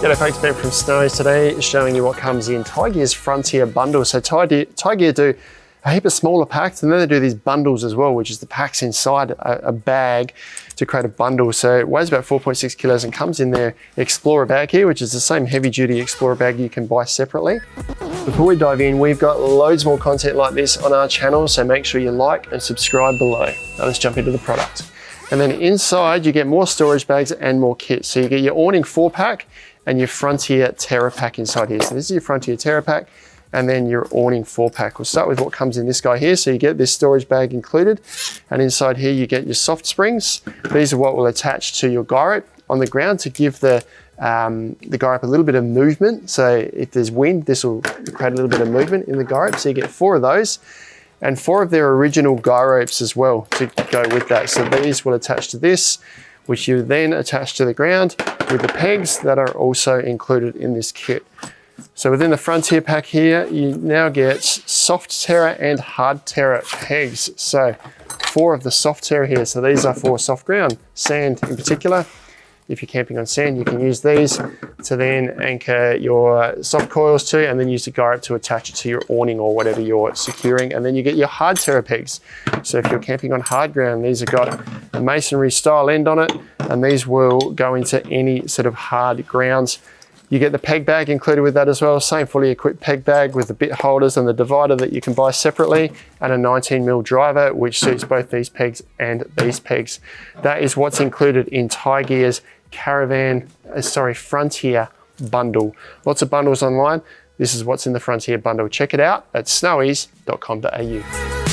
G'day folks, Ben from Snows today, showing you what comes in Tiegear's Frontier bundle. So Tiegear do a heap of smaller packs, and then they do these bundles as well, which is the packs inside a bag to create a bundle. So it weighs about 4.6 kilos and comes in their Explorer bag here, which is the same heavy duty Explorer bag you can buy separately. Before we dive in, we've got loads more content like this on our channel, so make sure you like and subscribe below. Now let's jump into the product. And then inside you get more storage bags and more kits. So you get your Awning 4-pack and your Frontier Terra Pack inside here. So this is your Frontier Terra Pack and then your Awning 4-pack. We'll start with what comes in this guy here. So you get this storage bag included, and inside here you get your soft springs. These are what will attach to your guy rope on the ground to give the guy rope a little bit of movement. So if there's wind, this will create a little bit of movement in the guy rope. So you get 4 of those, and 4 of their original guy ropes as well to go with that. So these will attach to this, which you then attach to the ground with the pegs that are also included in this kit. So within the Frontier pack here, you now get Soft Terra and Hard Terra pegs. So 4 of the Soft Terra here. So these are for soft ground, sand in particular. If you're camping on sand, you can use these to then anchor your soft coils to, and then use the guy rope to attach it to your awning or whatever you're securing. And then you get your Hard Terra pegs. So if you're camping on hard ground, these have got a masonry style end on it, and these will go into any sort of hard grounds. You get the peg bag included with that as well. Same fully equipped peg bag with the bit holders and the divider that you can buy separately, and a 19mm driver, which suits both these pegs and these pegs. That is what's included in Tiegear's Frontier bundle. Lots of bundles online. This is what's in the Frontier bundle. Check it out at snowies.com.au.